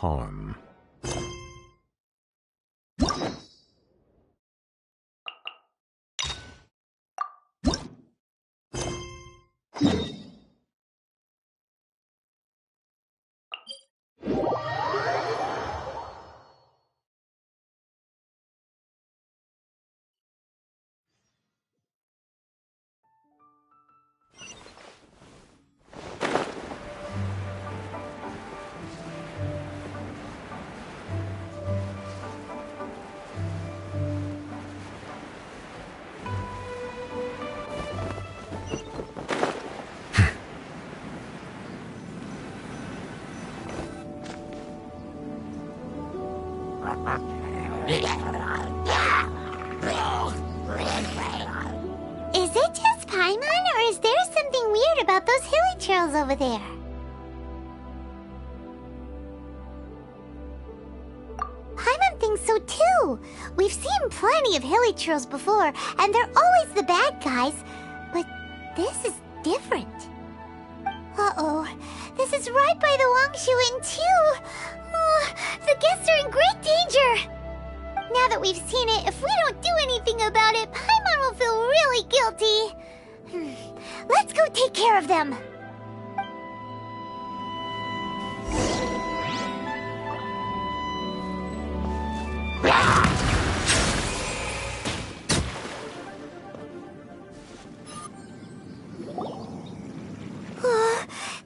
harm. Is it just Paimon, or is there something weird about those hilly trails over there? Paimon thinks so too. We've seen plenty of hilly trails before, and they're always the bad guys. But this is different. Uh-oh. This is right by the Wangshu Inn too. Oh, the guests are in great danger. Now that we've seen it, if we don't do anything about it, Paimon will feel really guilty. Let's go take care of them.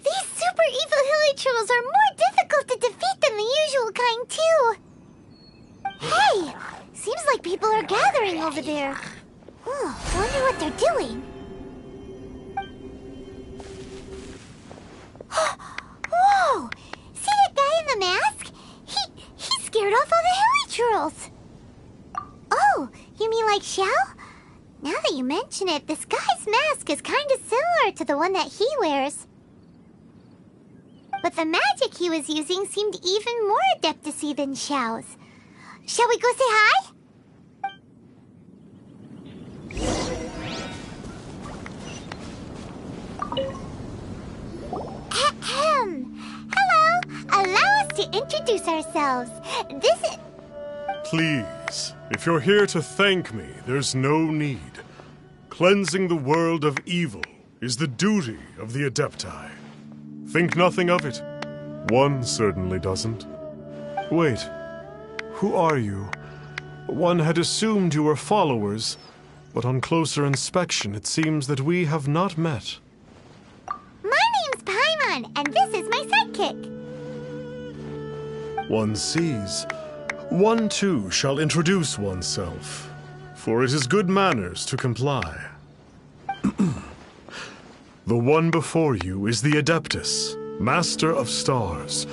These super evil hilly trolls are more difficult to defeat than the usual kind too. Hey! Seems like people are gathering over there. Oh, wonder what they're doing. Whoa! See that guy in the mask? He scared off all the hilly trolls. Oh, you mean like Xiao? Now that you mention it, this guy's mask is kind of similar to the one that he wears. But the magic he was using seemed even more adeptacy than Xiao's. Shall we go say hi? Ahem. Hello. Allow us to introduce ourselves. This is... Please, if you're here to thank me, there's no need. Cleansing the world of evil is the duty of the Adepti. Think nothing of it. One certainly doesn't. Wait. Who are you? One had assumed you were followers, but on closer inspection it seems that we have not met. My name's Paimon, and this is my sidekick. One sees. One too shall introduce oneself, for it is good manners to comply. The one before you is the Adeptus, Master of Stars,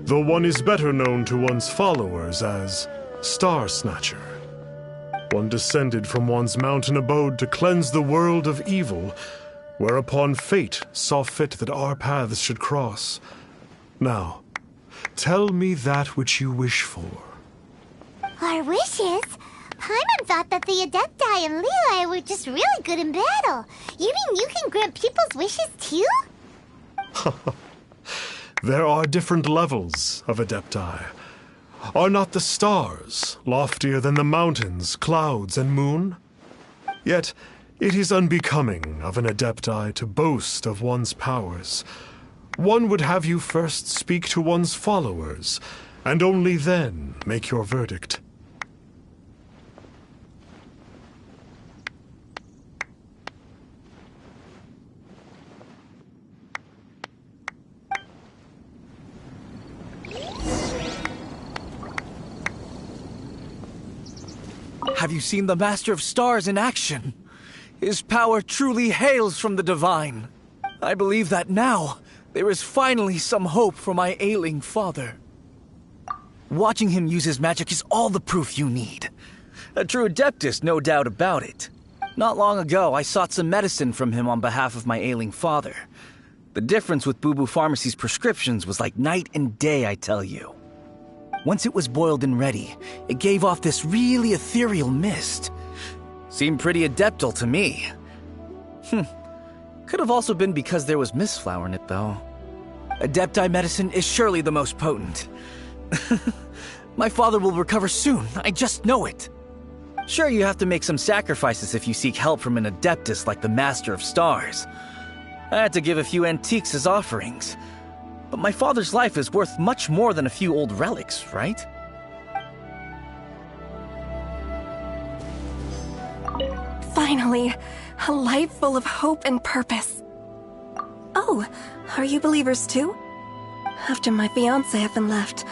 though one is better known to one's followers as Star Snatcher. One descended from one's mountain abode to cleanse the world of evil, whereupon fate saw fit that our paths should cross. Now, tell me that which you wish for. Our wishes? Paimon thought that the Adepti and Levi were just really good in battle. You mean you can grant people's wishes too? There are different levels of Adepti. Are not the stars loftier than the mountains, clouds, and moon? Yet it is unbecoming of an Adepti to boast of one's powers. One would have you first speak to one's followers, and only then make your verdict. Have you seen the Master of Stars in action? His power truly hails from the divine. I believe that now there is finally some hope for my ailing father. Watching him use his magic is all the proof you need. A true Adeptus, no doubt about it. Not long ago, I sought some medicine from him on behalf of my ailing father. The difference with Boo Boo Pharmacy's prescriptions was like night and day, I tell you. Once it was boiled and ready, it gave off this really ethereal mist. Seemed pretty adeptal to me. Could have also been because there was mist flower in it, though. Adepti medicine is surely the most potent. My father will recover soon, I just know it. Sure, you have to make some sacrifices if you seek help from an adeptus like the Master of Stars. I had to give a few antiques as offerings. But my father's life is worth much more than a few old relics, right? Finally, a life full of hope and purpose. Oh, are you believers too? After my fiancé had been left,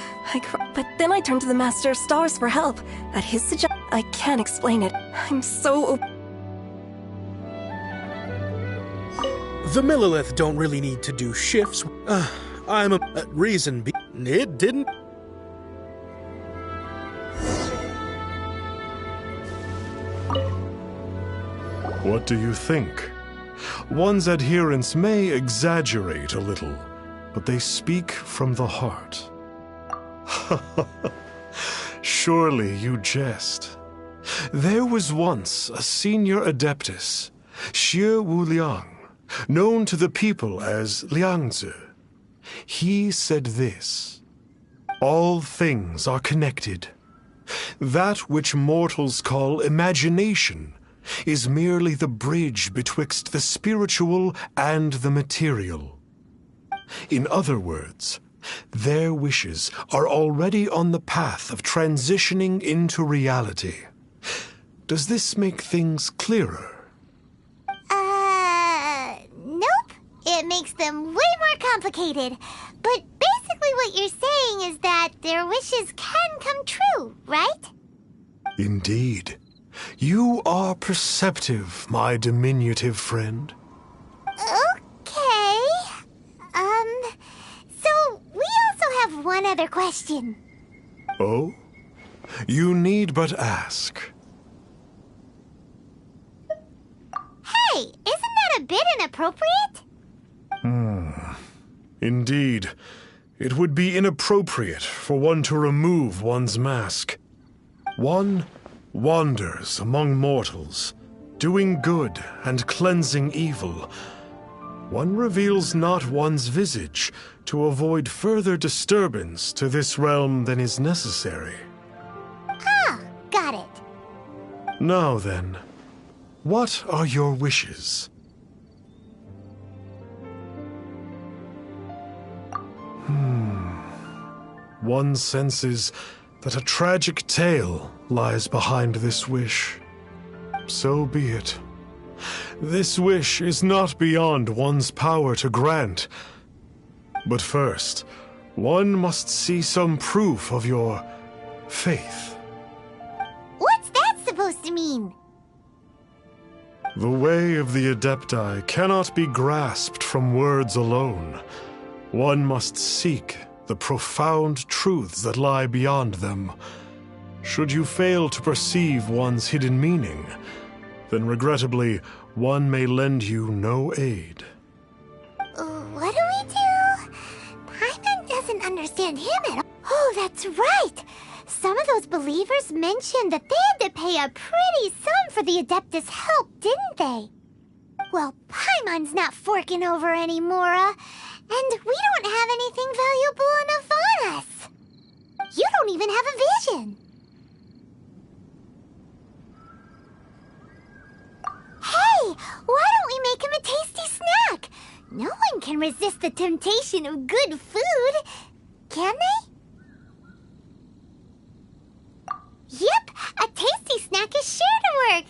but then I turned to the Master of Stars for help. At his suggestion, I can't explain it. I'm so... The Millilith don't really need to do shifts. I'm a reason it didn't. What do you think? One's adherents may exaggerate a little, but they speak from the heart. Surely you jest. There was once a senior adeptus, Xie Wuliang, known to the people as Liangzi. He said this: all things are connected. That which mortals call imagination is merely the bridge betwixt the spiritual and the material. In other words, their wishes are already on the path of transitioning into reality. Does this make things clearer? Nope. It makes them way more complicated. But basically what you're saying is that their wishes can come true, right? Indeed. You are perceptive, my diminutive friend. Okay. So we also have one other question. Oh? You need but ask. Hey, isn't that a bit inappropriate? Indeed. It would be inappropriate for one to remove one's mask. One wanders among mortals, doing good and cleansing evil. One reveals not one's visage to avoid further disturbance to this realm than is necessary. Ah, got it. Now then, what are your wishes? One senses that a tragic tale lies behind this wish. So be it. This wish is not beyond one's power to grant. But first, one must see some proof of your faith. What's that supposed to mean? The way of the Adepti cannot be grasped from words alone. One must seek the profound truths that lie beyond them. Should you fail to perceive one's hidden meaning, then regrettably, one may lend you no aid. What do we do? Paimon doesn't understand him at all. Oh, that's right! Some of those believers mentioned that they had to pay a pretty sum for the Adeptus' help, didn't they? Well, Paimon's not forking over anymore, and we don't have anything valuable enough on us. You don't even have a vision. Hey, why don't we make him a tasty snack? No one can resist the temptation of good food, can they? Yep, a tasty snack is sure to work.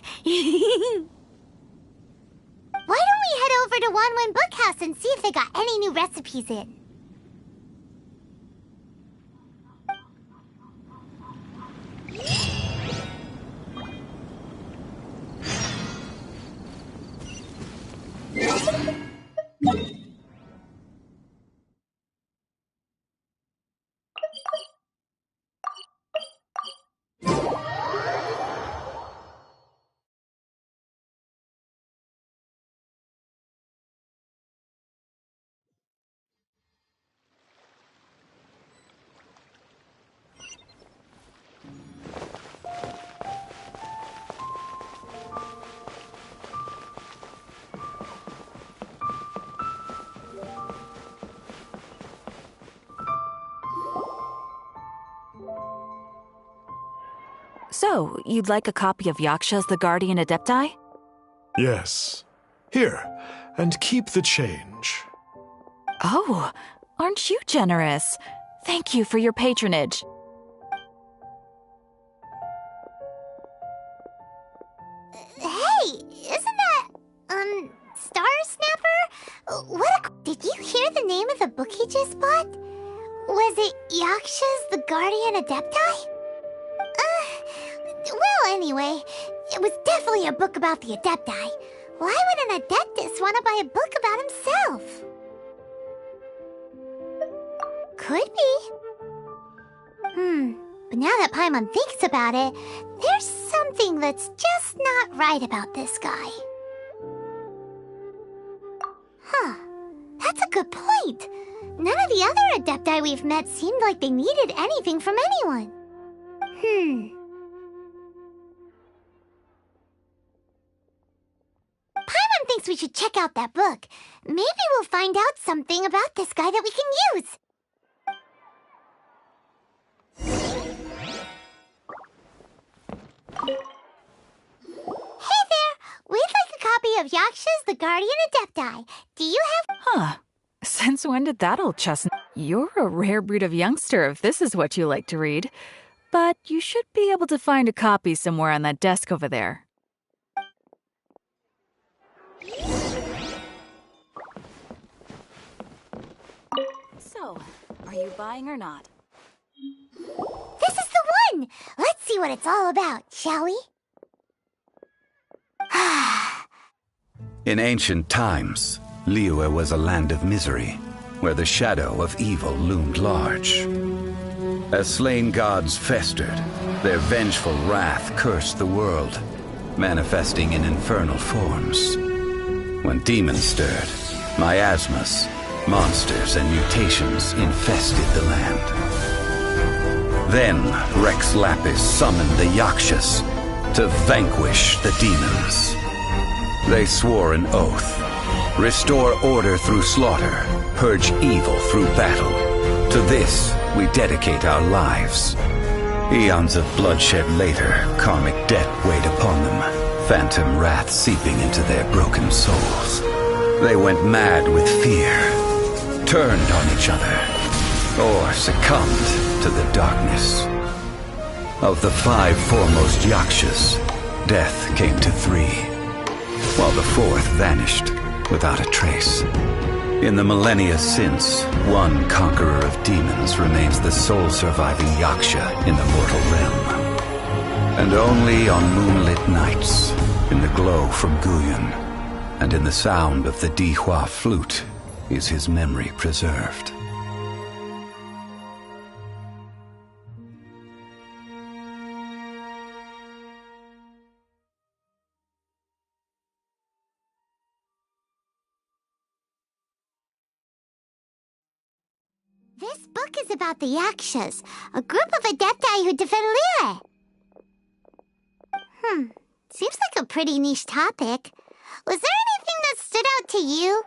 Why don't we head over to Wanwen Bookhouse and see if they got any new recipes in? So, you'd like a copy of Yaksha's The Guardian Adepti? Yes. Here, and keep the change. Oh, aren't you generous? Thank you for your patronage. Hey, isn't that, Star Snapper? Did you hear the name of the book he just bought? Was it Yaksha's The Guardian Adepti? Well, anyway, it was definitely a book about the Adepti. Why would an Adeptus want to buy a book about himself? Could be. But now that Paimon thinks about it, there's something that's just not right about this guy. Huh. That's a good point. None of the other Adepti we've met seemed like they needed anything from anyone. Paimon thinks we should check out that book. Maybe we'll find out something about this guy that we can use. Hey there! We'd like a copy of Yaksha's The Guardian Adepti. Do you have... Huh. Since when did that old chestnut... You're a rare breed of youngster if this is what you like to read. But you should be able to find a copy somewhere on that desk over there. So, are you buying or not? This is the one! Let's see what it's all about, shall we? In ancient times, Liyue was a land of misery, where the shadow of evil loomed large. As slain gods festered, their vengeful wrath cursed the world, manifesting in infernal forms. When demons stirred, miasmas, monsters, and mutations infested the land. Then Rex Lapis summoned the Yakshas to vanquish the demons. They swore an oath: restore order through slaughter, purge evil through battle. To this we dedicate our lives. Eons of bloodshed later, karmic debt weighed upon them, phantom wrath seeping into their broken souls. They went mad with fear, turned on each other, or succumbed to the darkness. Of the 5 foremost Yakshas, death came to 3, while the 4th vanished without a trace. In the millennia since, one conqueror of demons remains the sole surviving Yaksha in the mortal realm. And only on moonlit nights, in the glow from Guyon, and in the sound of the Dihua flute, is his memory preserved. This book is about the Yakshas, a group of Adepti who defend Liyue. Seems like a pretty niche topic. Was there anything that stood out to you?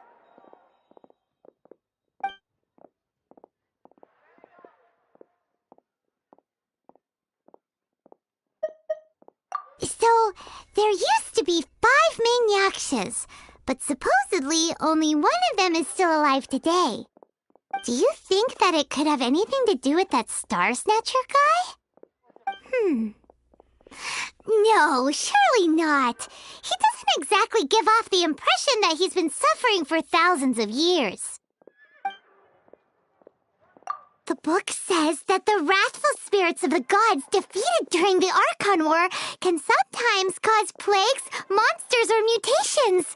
So, there used to be 5 main Yakshas, but supposedly only one of them is still alive today. Do you think that it could have anything to do with that Star Snatcher guy? No, surely not. He doesn't exactly give off the impression that he's been suffering for thousands of years. The book says that the wrathful spirits of the gods defeated during the Archon War can sometimes cause plagues, monsters, or mutations.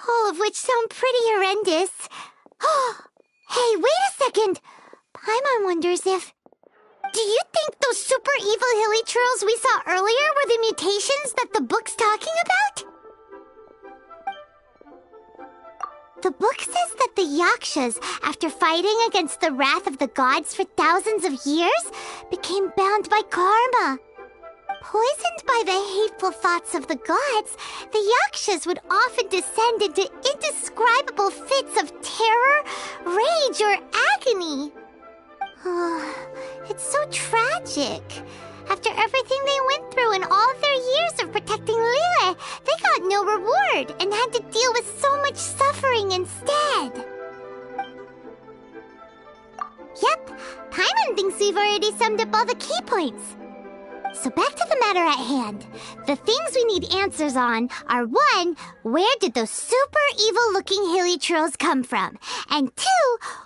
All of which sound pretty horrendous. Hey, wait a second! Paimon wonders if... Do you think those super evil hilly churls we saw earlier were the mutations that the book's talking about? The book says that the Yakshas, after fighting against the wrath of the gods for thousands of years, became bound by karma. Poisoned by the hateful thoughts of the gods, the Yakshas would often descend into indescribable fits of terror, rage, or agony. It's so tragic. After everything they went through and all of their years of protecting Liyue, they got no reward and had to deal with so much suffering instead. Yep, Paimon thinks we've already summed up all the key points. So back to the matter at hand. The things we need answers on are 1, where did those super evil-looking hilichurls come from? And 2,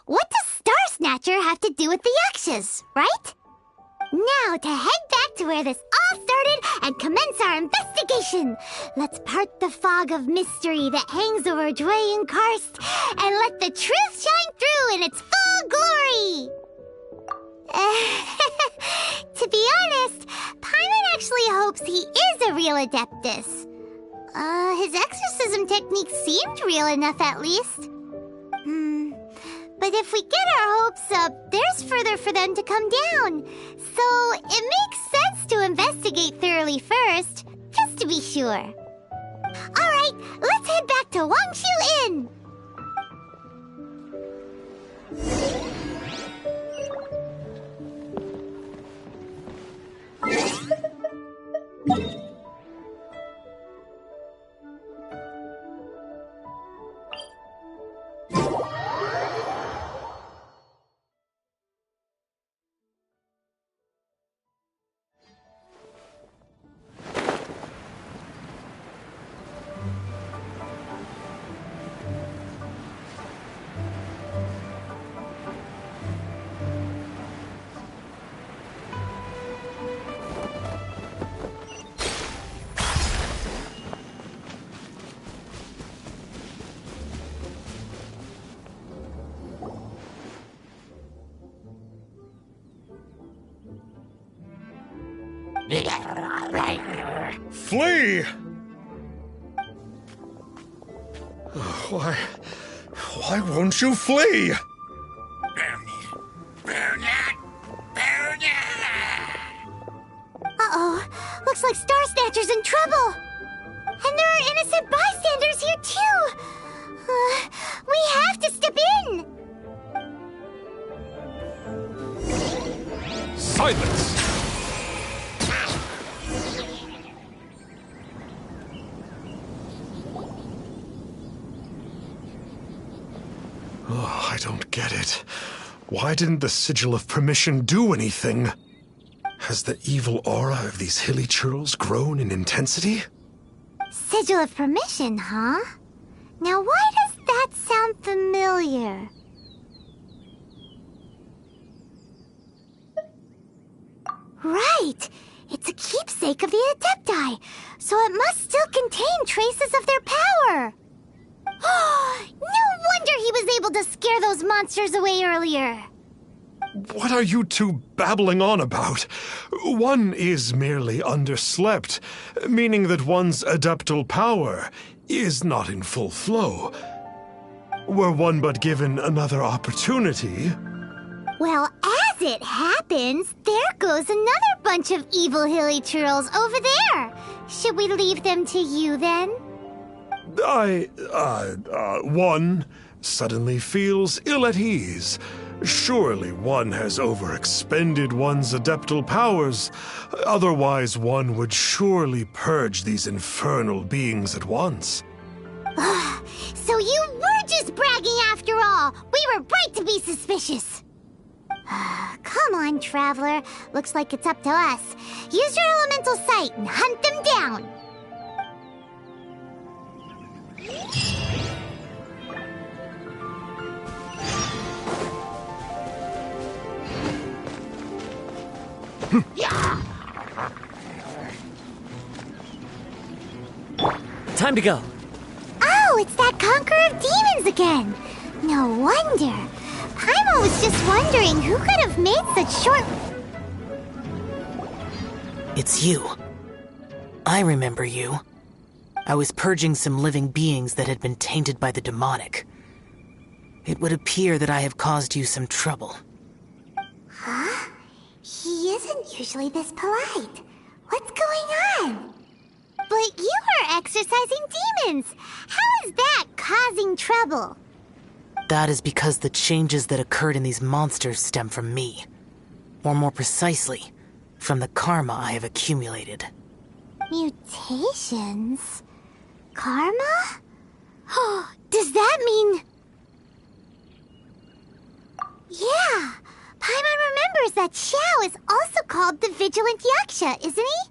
what does Star Snatcher have to do with the Yakshas, right? Now to head back to where this all started and commence our investigation. Let's part the fog of mystery that hangs over Dwayne Karst and let the truth shine through in its full glory. To be honest, Paimon actually hopes he is a real Adeptus. His exorcism technique seemed real enough at least. But if we get our hopes up, there's further for them to come down. So it makes sense to investigate thoroughly first, just to be sure. Alright, let's head back to Wangshu Inn! Flee! Why won't you flee? Uh-oh, looks like Star Snatcher's in trouble. And there are innocent bystanders here too. We have to step in. Silence! Oh, I don't get it. Why didn't the Sigil of Permission do anything? Has the evil aura of these hilichurls grown in intensity? Sigil of Permission, huh? Now why does that sound familiar? Right! It's a keepsake of the Adepti, so it must still contain traces of their power! No wonder he was able to scare those monsters away earlier! What are you two babbling on about? One is merely underslept, meaning that one's adeptal power is not in full flow. Were one but given another opportunity... Well, as it happens, there goes another bunch of evil hilichurls over there. Should we leave them to you then? One suddenly feels ill at ease. Surely one has overexpended one's adeptal powers. Otherwise, one would surely purge these infernal beings at once. So you were just bragging after all. We were right to be suspicious. Come on, Traveler. Looks like it's up to us. Use your elemental sight and hunt them down. Time to go. Oh, it's that Conqueror of Demons again. No wonder. Paimon was just wondering who could have made such short... It's you. I remember you. I was purging some living beings that had been tainted by the demonic. It would appear that I have caused you some trouble. Huh? He isn't usually this polite. What's going on? But you are exorcising demons. How is that causing trouble? That is because the changes that occurred in these monsters stem from me. Or more precisely, from the karma I have accumulated. Mutations? Karma? Does that mean... Yeah! Paimon remembers that Xiao is also called the Vigilant Yaksha, isn't he?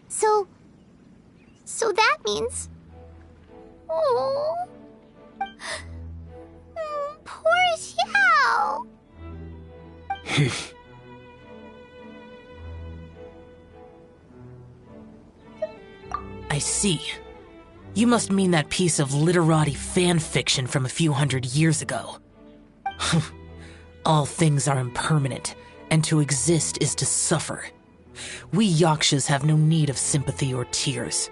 So that means... Oh... Poor Xiao! I see. You must mean that piece of literati fan fiction from a few hundred years ago. All things are impermanent, and to exist is to suffer. We Yakshas have no need of sympathy or tears.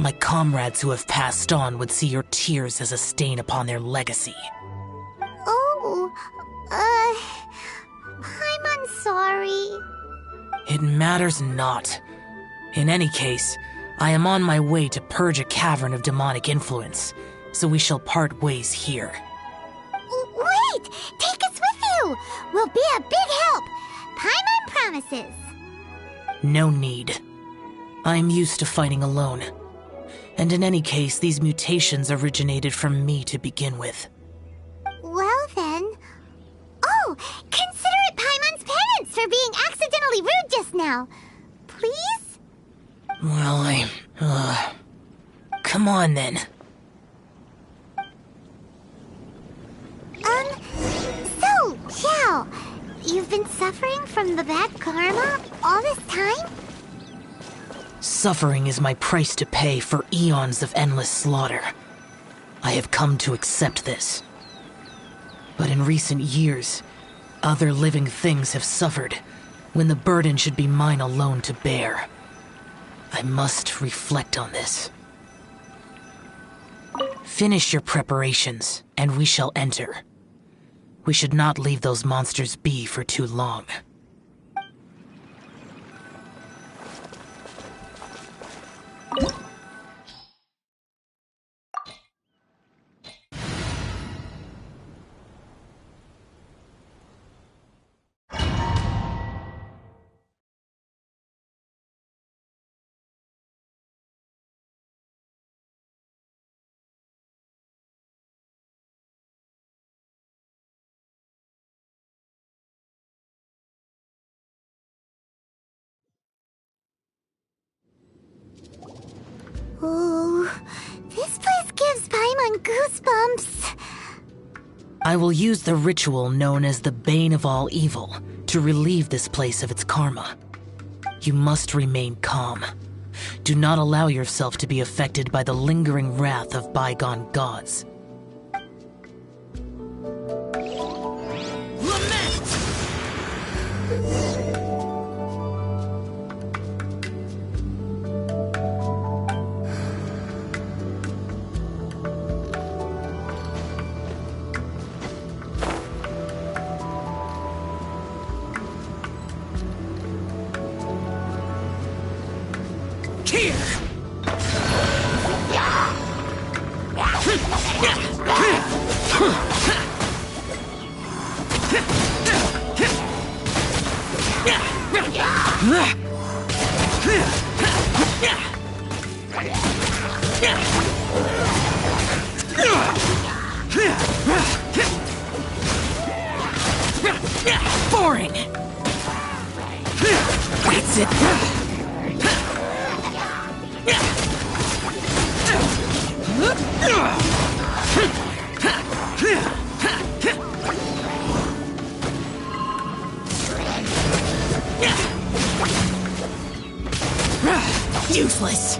My comrades who have passed on would see your tears as a stain upon their legacy. Oh, I'm sorry. It matters not. In any case, I am on my way to purge a cavern of demonic influence, so we shall part ways here. Wait! Take us with you! We'll be a big help! Paimon promises! No need. I am used to fighting alone. And in any case, these mutations originated from me to begin with. Well then... Oh! Consider it Paimon's penance for being accidentally rude just now! Please? Well, come on then. So, Xiao, you've been suffering from the bad karma all this time? Suffering is my price to pay for eons of endless slaughter. I have come to accept this. But in recent years, other living things have suffered, when the burden should be mine alone to bear. I must reflect on this. Finish your preparations, and we shall enter. We should not leave those monsters be for too long. Ooh, this place gives Paimon goosebumps. I will use the ritual known as the Bane of All Evil to relieve this place of its karma. You must remain calm. Do not allow yourself to be affected by the lingering wrath of bygone gods. Boring! That's it! Useless!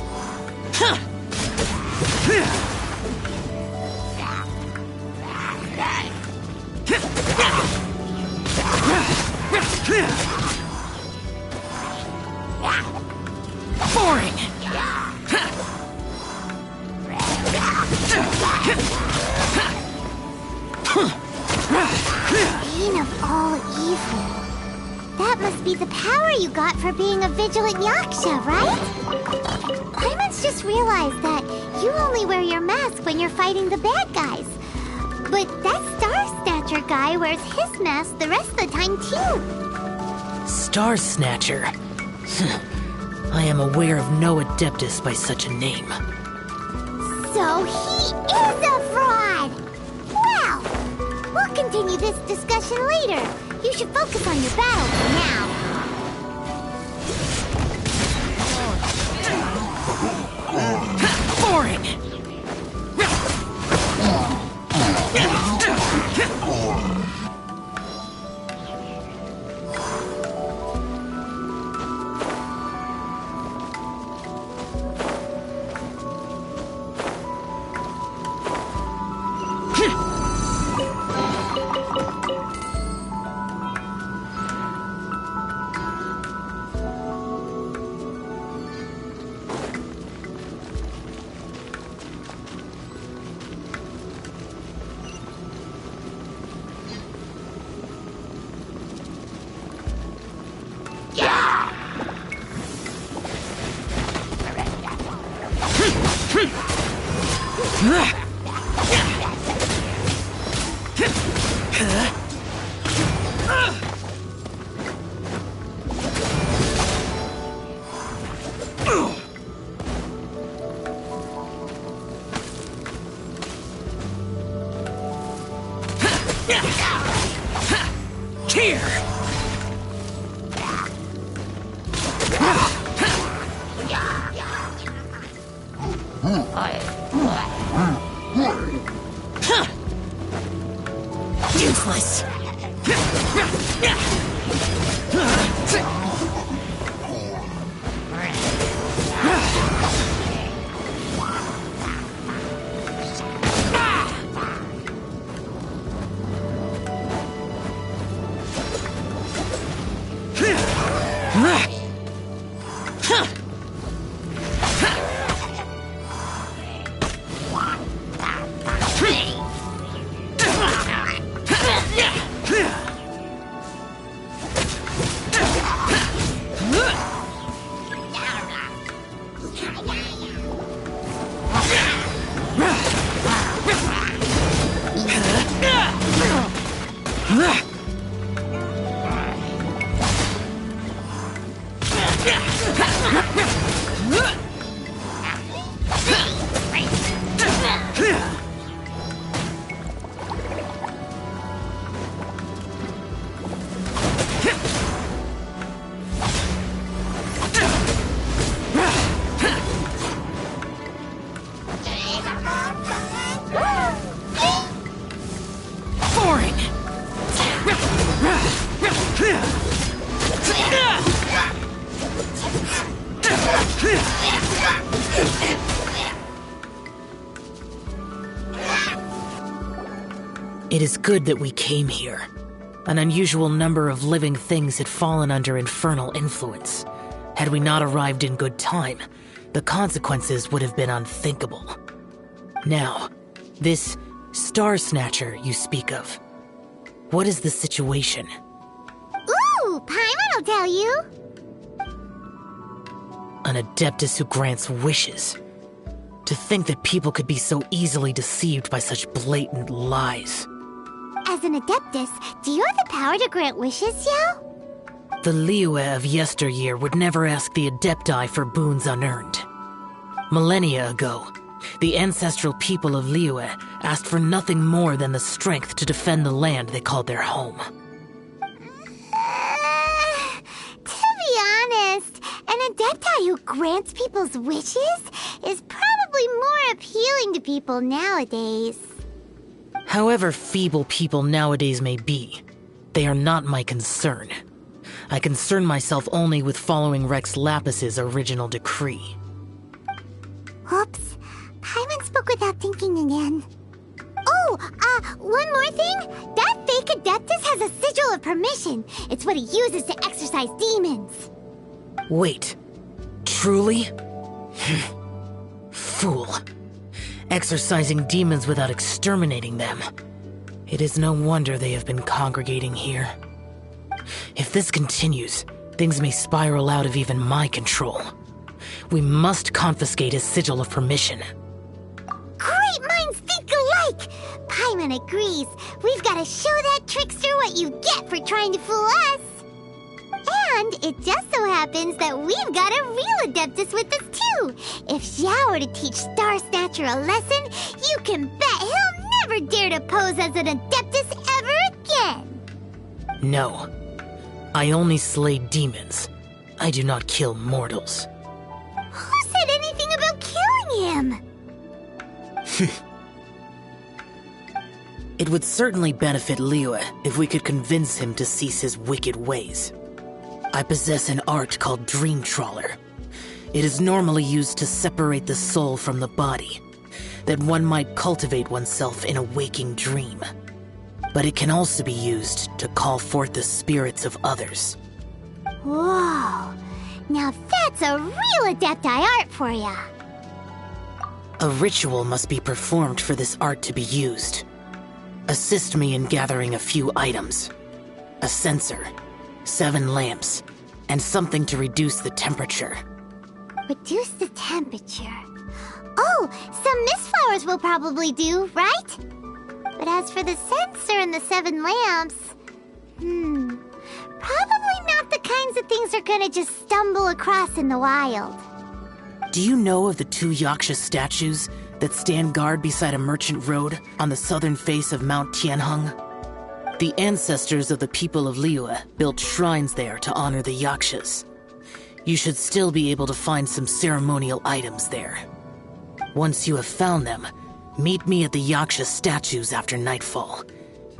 Boring! Bane of all evil. That must be the power you got for being a vigilant yaksha, right? Paimon's just realized that you only wear your mask when you're fighting the bad guys. But that Star Snatcher guy wears his mask the rest of the time, too. Star Snatcher? I am aware of no Adeptus by such a name. So he is a fraud! Well, we'll continue this discussion later. You should focus on your battle for now. Boring! Here! Useless! It is good that we came here. An unusual number of living things had fallen under infernal influence. Had we not arrived in good time, the consequences would have been unthinkable. Now, this Star Snatcher you speak of, what is the situation? Ooh, Paimon will tell you. An Adeptus who grants wishes. To think that people could be so easily deceived by such blatant lies. As an Adeptus, do you have the power to grant wishes, Xiao? The Liyue of yesteryear would never ask the Adepti for boons unearned. Millennia ago, the ancestral people of Liyue asked for nothing more than the strength to defend the land they called their home. To be honest, an Adepti who grants people's wishes is probably more appealing to people nowadays. However feeble people nowadays may be, they are not my concern. I concern myself only with following Rex Lapis's original decree. Oops, Paimon spoke without thinking again. Oh, one more thing. That fake Adeptus has a sigil of permission. It's what he uses to exorcise demons. Wait, truly? Fool. Exorcising demons without exterminating them. It is no wonder they have been congregating here. If this continues, things may spiral out of even my control. We must confiscate his sigil of permission. Great minds think alike! Paimon agrees. We've got to show that trickster what you get for trying to fool us. And it just so happens that we've got a real Adeptus with us too. If Xiao were to teach Star Snatcher a lesson, you can bet he'll never dare to pose as an Adeptus ever again. No. I only slay demons. I do not kill mortals. Who said anything about killing him? It would certainly benefit Liyue if we could convince him to cease his wicked ways. I possess an art called Dream Trawler. It is normally used to separate the soul from the body, that one might cultivate oneself in a waking dream. But it can also be used to call forth the spirits of others. Whoa! Now that's a real Adepti art for ya! A ritual must be performed for this art to be used. Assist me in gathering a few items. A censer, 7 lamps, and something to reduce the temperature. Reduce the temperature. Oh, some mist flowers will probably do, right? But as for the censer and the 7 lamps... probably not the kinds of things they're gonna just stumble across in the wild. Do you know of the 2 Yaksha statues that stand guard beside a merchant road on the southern face of Mount Tianheng? The ancestors of the people of Liyue built shrines there to honor the Yakshas. You should still be able to find some ceremonial items there. Once you have found them, meet me at the Yaksha statues after nightfall,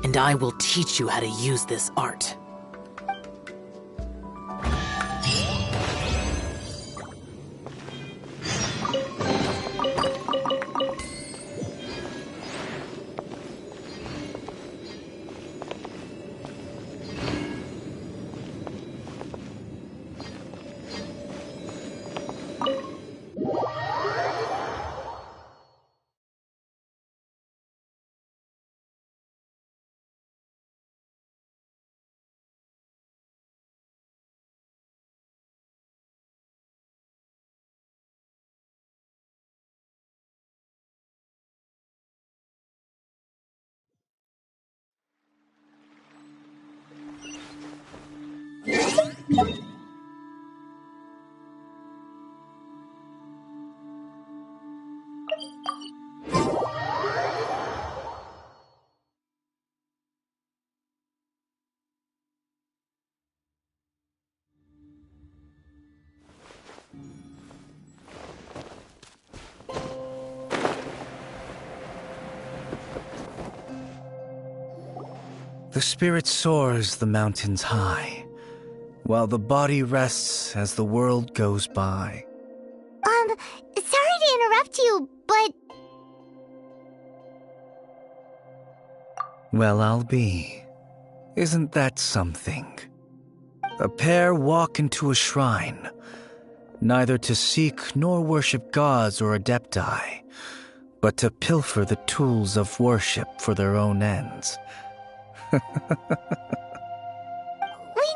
and I will teach you how to use this art. The spirit soars the mountains high, while the body rests as the world goes by. Sorry to interrupt you, but... Well, I'll be. Isn't that something? A pair walk into a shrine, neither to seek nor worship gods or adepti, but to pilfer the tools of worship for their own ends. We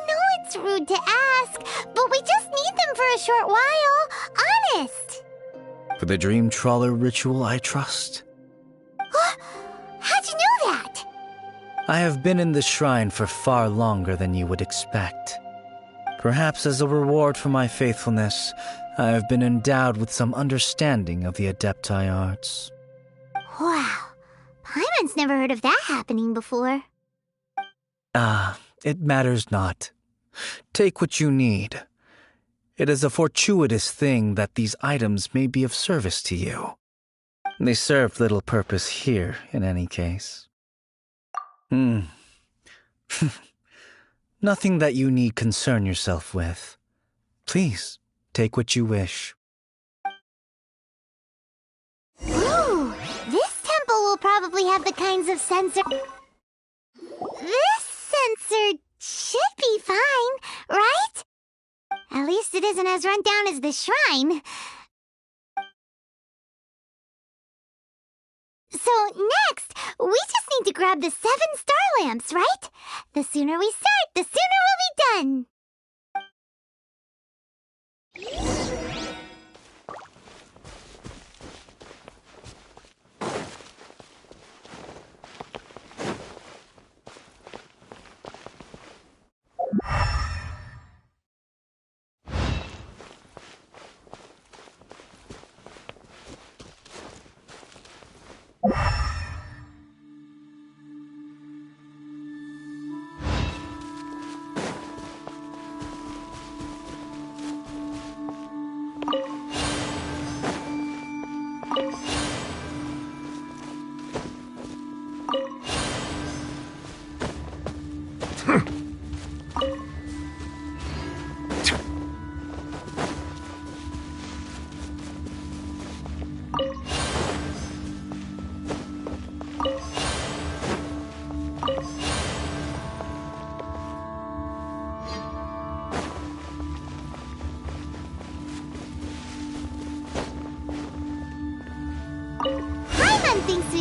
know it's rude to ask, but we just need them for a short while. Honest. For the Dream Trawler ritual, I trust. How'd you know that? I have been in the shrine for far longer than you would expect. Perhaps as a reward for my faithfulness, I have been endowed with some understanding of the Adepti arts. Wow. Paimon's never heard of that happening before. It matters not. Take what you need. It is a fortuitous thing that these items may be of service to you. They serve little purpose here, in any case. Nothing that you need concern yourself with. Please, take what you wish. Ooh, this temple will probably have the kinds of sensor... This sensor should be fine, right? At least it isn't as run down as the shrine. So next, we just need to grab the 7 star lamps, right? The sooner we start, the sooner we'll be done.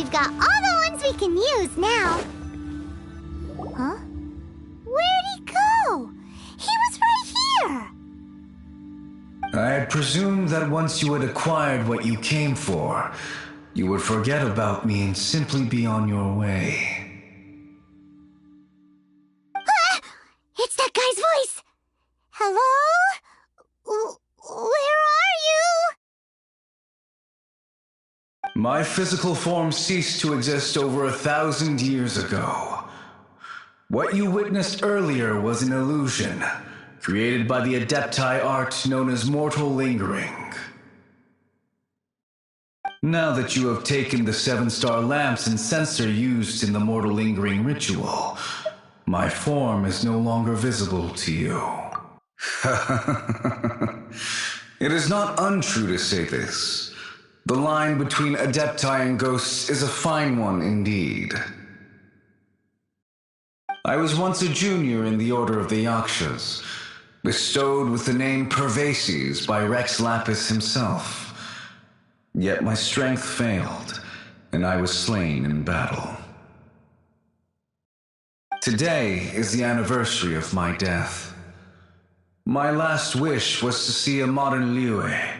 we've got all the ones we can use now. Huh? Where'd he go? He was right here! I had presumed that once you had acquired what you came for, you would forget about me and simply be on your way. Ah! It's that guy's voice! Hello? Where are you? My physical form ceased to exist over 1,000 years ago. What you witnessed earlier was an illusion, created by the Adepti art known as mortal lingering. Now that you have taken the 7-star lamps and censer used in the mortal lingering ritual, my form is no longer visible to you. It is not untrue to say this. The line between Adepti and ghosts is a fine one indeed. I was once a junior in the Order of the Yakshas, bestowed with the name Pervases by Rex Lapis himself. Yet my strength failed, and I was slain in battle. Today is the anniversary of my death. My last wish was to see a modern Liyue,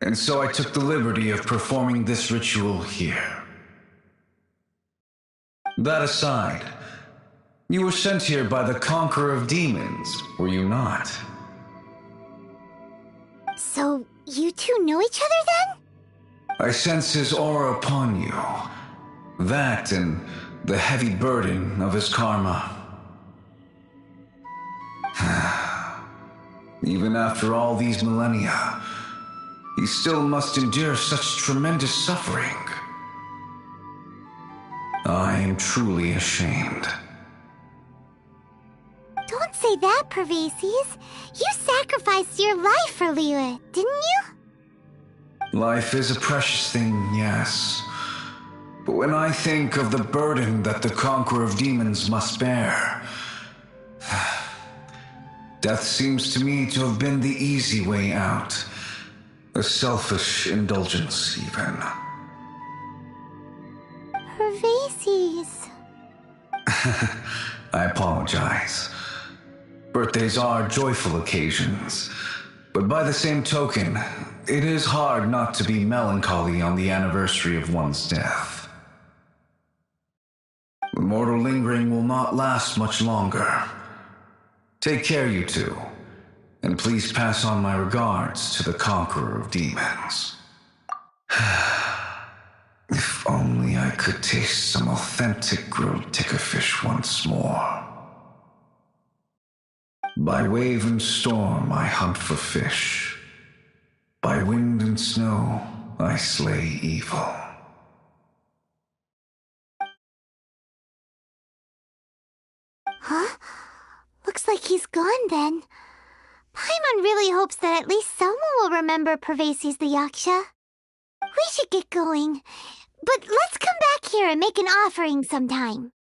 and so I took the liberty of performing this ritual here. That aside, you were sent here by the Conqueror of Demons, were you not? So, you two know each other then? I sense his aura upon you. That and the heavy burden of his karma. Even after all these millennia, he still must endure such tremendous suffering. I am truly ashamed. Don't say that, Pervases. You sacrificed your life for Liyue, didn't you? Life is a precious thing, yes. But when I think of the burden that the Conqueror of Demons must bear, death seems to me to have been the easy way out. A selfish indulgence, even. Pervases. I apologize. Birthdays are joyful occasions, but by the same token, it is hard not to be melancholy on the anniversary of one's death. The mortal lingering will not last much longer. Take care, you two, and please pass on my regards to the Conqueror of Demons. If only I could taste some authentic grilled tickerfish once more. By wave and storm I hunt for fish. By wind and snow I slay evil. Huh? Looks like he's gone then. Paimon really hopes that at least someone will remember Pervases the Yaksha. We should get going. But let's come back here and make an offering sometime.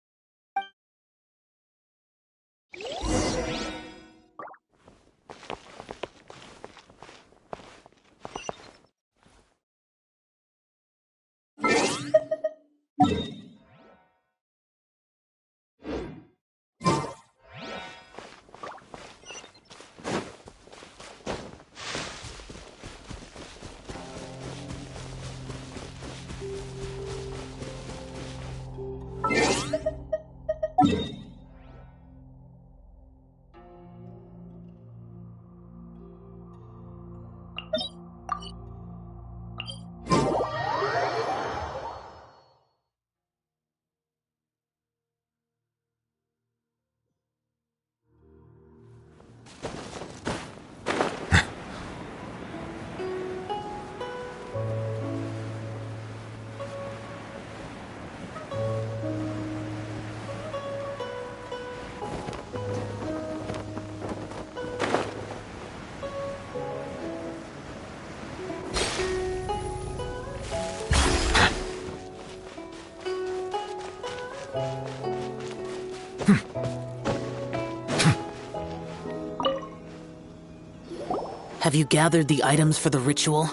Have you gathered the items for the ritual?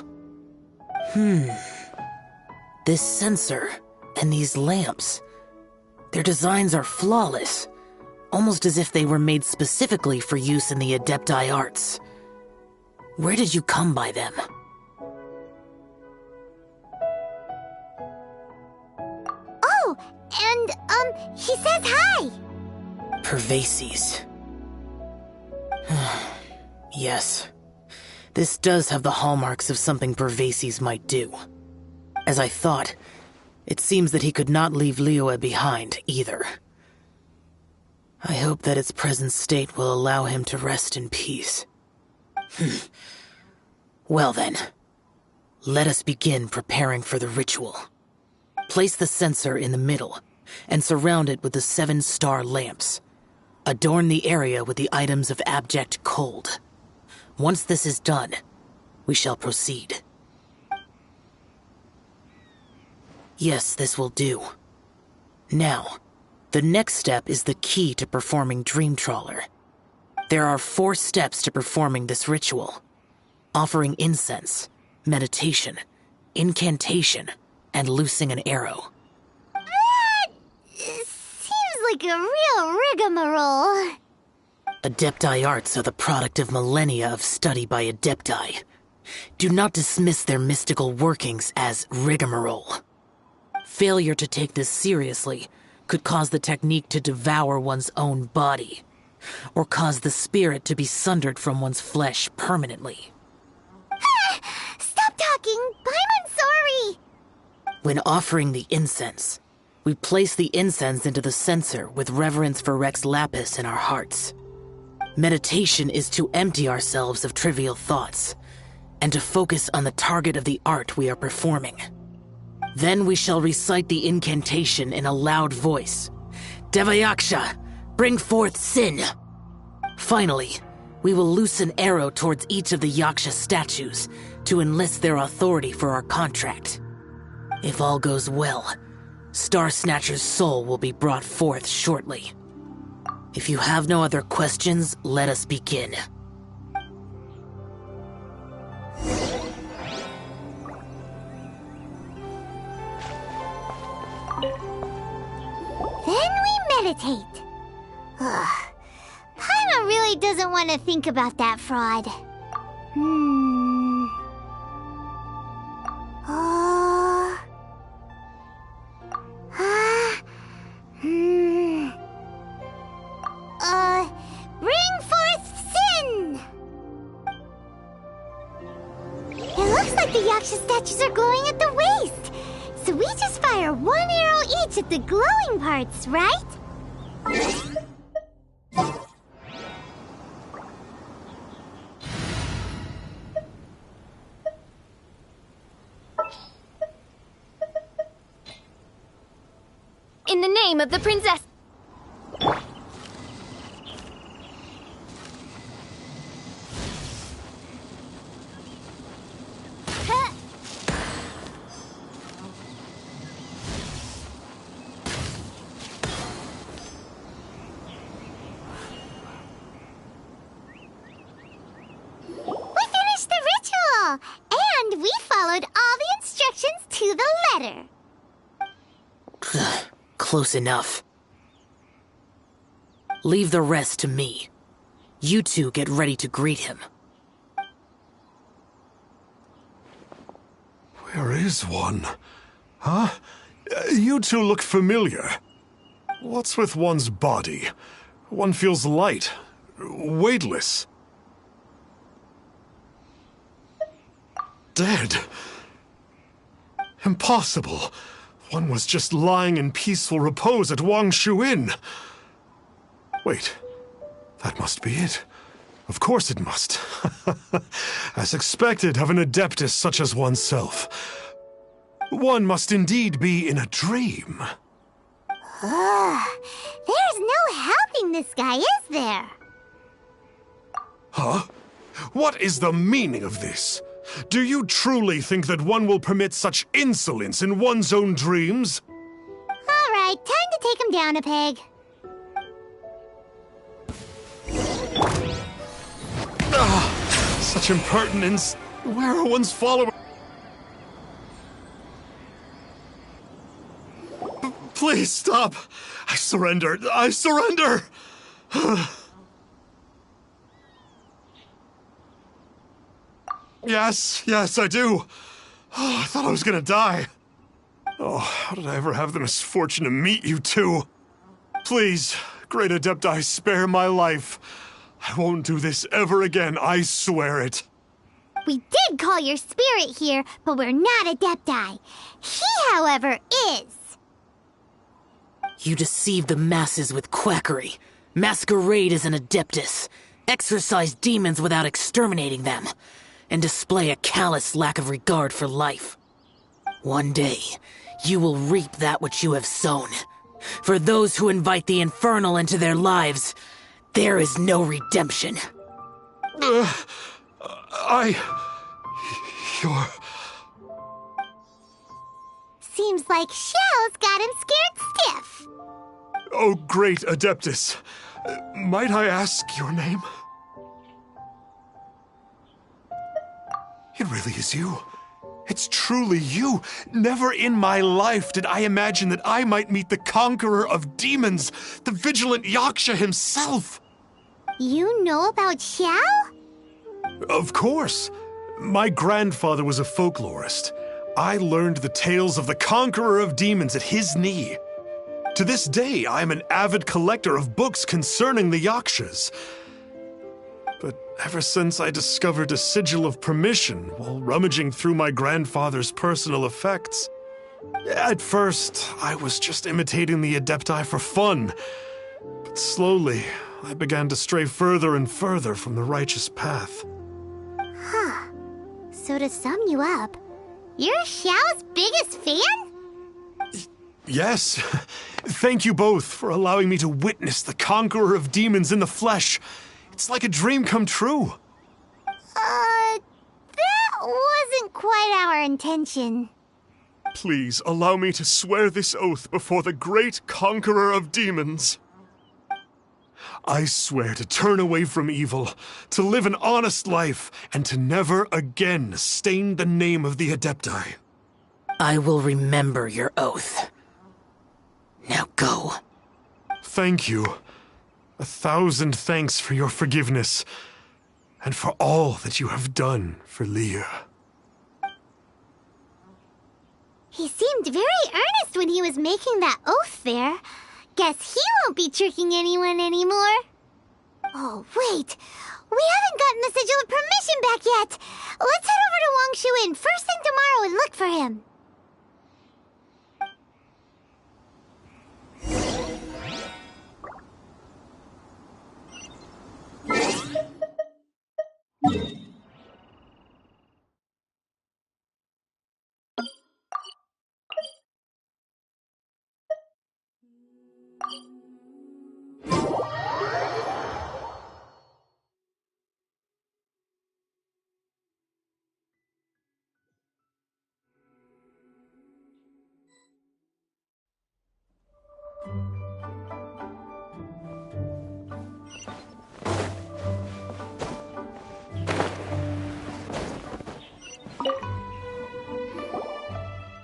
This censer. And these lamps, their designs are flawless, almost as if they were made specifically for use in the Adepti arts. Where did you come by them? Oh, and, he says hi! Pervases. Yes. This does have the hallmarks of something Pervases might do. As I thought, it seems that he could not leave Liyue behind, either. I hope that its present state will allow him to rest in peace. Well then, let us begin preparing for the ritual. Place the censer in the middle, and surround it with the 7-star lamps. Adorn the area with the items of abject cold. Once this is done, we shall proceed. Yes, this will do. Now, the next step is the key to performing Dream Trawler. There are 4 steps to performing this ritual: offering incense, meditation, incantation, and loosing an arrow. Seems like a real rigmarole. Adepti arts are the product of millennia of study by Adepti. Do not dismiss their mystical workings as rigmarole. Failure to take this seriously could cause the technique to devour one's own body, or cause the spirit to be sundered from one's flesh permanently. Stop talking! I'm sorry! When offering the incense, we place the incense into the censer with reverence for Rex Lapis in our hearts. Meditation is to empty ourselves of trivial thoughts, and to focus on the target of the art we are performing. Then we shall recite the incantation in a loud voice. Devayaksha, bring forth sin! Finally, we will loose an arrow towards each of the Yaksha statues to enlist their authority for our contract. If all goes well, Star Snatcher's soul will be brought forth shortly. If you have no other questions, let us begin. Then we meditate. Ugh. Paimon really doesn't want to think about that fraud. Bring forth sin! It looks like the Yaksha statues are glowing at the waist. So we just fire 1 arrow each at the glowing parts, right? In the name of the princess... And we followed all the instructions to the letter. Close enough. Leave the rest to me. You two get ready to greet him. Where is one? Huh? You two look familiar. What's with one's body? One feels light, weightless. Dead. Impossible. One was just lying in peaceful repose at Wangshu Inn. Wait, that must be it. Of course it must. As expected of an adeptus such as oneself. One must indeed be in a dream. There's no helping this guy, is there? Huh? What is the meaning of this? Do you truly think that one will permit such insolence in one's own dreams? All right, time to take him down a peg. Such impertinence. Where are one's followers? Please stop! I surrender! I surrender! Yes, I do. Oh, I thought I was gonna die. Oh, how did I ever have the misfortune to meet you two? Please, Great Adepti, spare my life. I won't do this ever again, I swear it. We did call your spirit here, but we're not Adepti. He, however, is. You deceive the masses with quackery, masquerade as an Adeptus, exorcise demons without exterminating them, and display a callous lack of regard for life. One day, you will reap that which you have sown. For those who invite the infernal into their lives, there is no redemption. You're... Seems like Xiao's got him scared stiff. Oh, great Adeptus. Might I ask your name? It really is you. It's truly you. Never in my life did I imagine that I might meet the conqueror of demons, the vigilant Yaksha himself. You know about Xiao? Of course. My grandfather was a folklorist. I learned the tales of the conqueror of demons at his knee. To this day, I am an avid collector of books concerning the Yakshas. But ever since I discovered a sigil of permission while rummaging through my grandfather's personal effects, at first, I was just imitating the Adepti for fun. But slowly, I began to stray further and further from the righteous path. Huh. So to sum you up, you're Xiao's biggest fan? Yes. Thank you both for allowing me to witness the conqueror of demons in the flesh. It's like a dream come true. That wasn't quite our intention. Please allow me to swear this oath before the great conqueror of demons. I swear to turn away from evil, to live an honest life, and to never again stain the name of the Adepti. I will remember your oath. Now go. Thank you. 1,000 thanks for your forgiveness, and for all that you have done for Leah. He seemed very earnest when he was making that oath there. Guess he won't be tricking anyone anymore. Oh, wait. We haven't gotten the sigil of permission back yet. Let's head over to Wangshu Inn first thing tomorrow and look for him.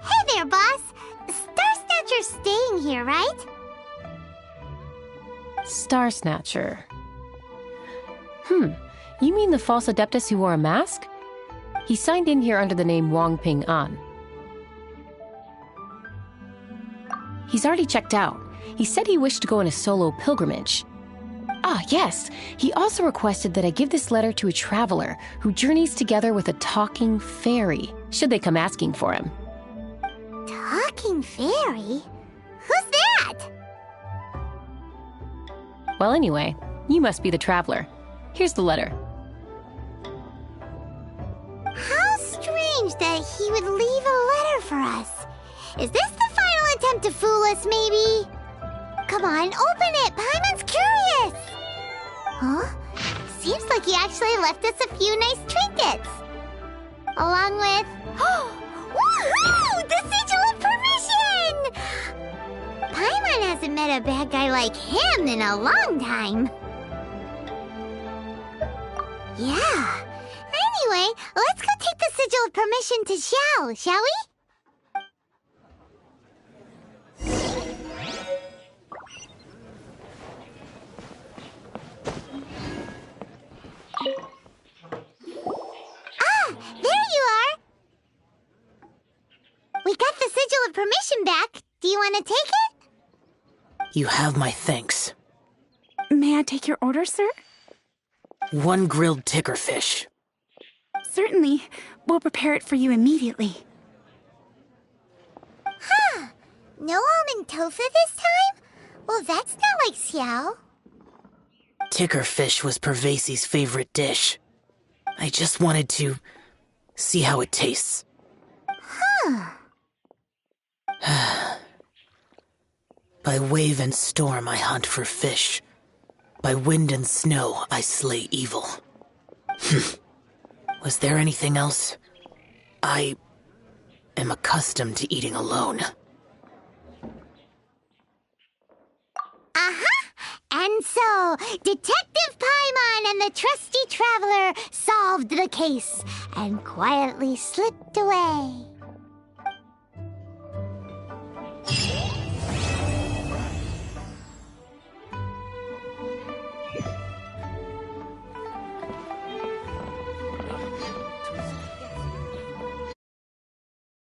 Hey there, boss. Star Snatcher's staying here, right? Star Snatcher. You mean the false Adeptus who wore a mask? He signed in here under the name Wang Ping An. He's already checked out. He said he wished to go on a solo pilgrimage. Ah, yes. He also requested that I give this letter to a traveler who journeys together with a talking fairy, should they come asking for him. Talking fairy? Who's that? Well, anyway, you must be the traveler. Here's the letter. How strange that he would leave a letter for us. Is this the final attempt to fool us, maybe? Come on, open it! Paimon's curious! Huh? Seems like he actually left us a few nice trinkets. Along with... Woohoo! The sigil of permission! Paimon hasn't met a bad guy like him in a long time. Yeah. Anyway, let's go take the sigil of permission to Xiao, shall we? Ah, there you are! We got the sigil of permission back. Do you want to take it? You have my thanks. May I take your order, sir? 1 grilled ticker fish. Certainly. We'll prepare it for you immediately. Huh. No almond tofu this time? Well, that's not like Xiao. Ticker fish was Pervasi's favorite dish. I just wanted to see how it tastes. Huh. By wave and storm I hunt for fish. By wind and snow I slay evil. Was there anything else? I am accustomed to eating alone. And so, Detective Paimon and the trusty traveler solved the case and quietly slipped away.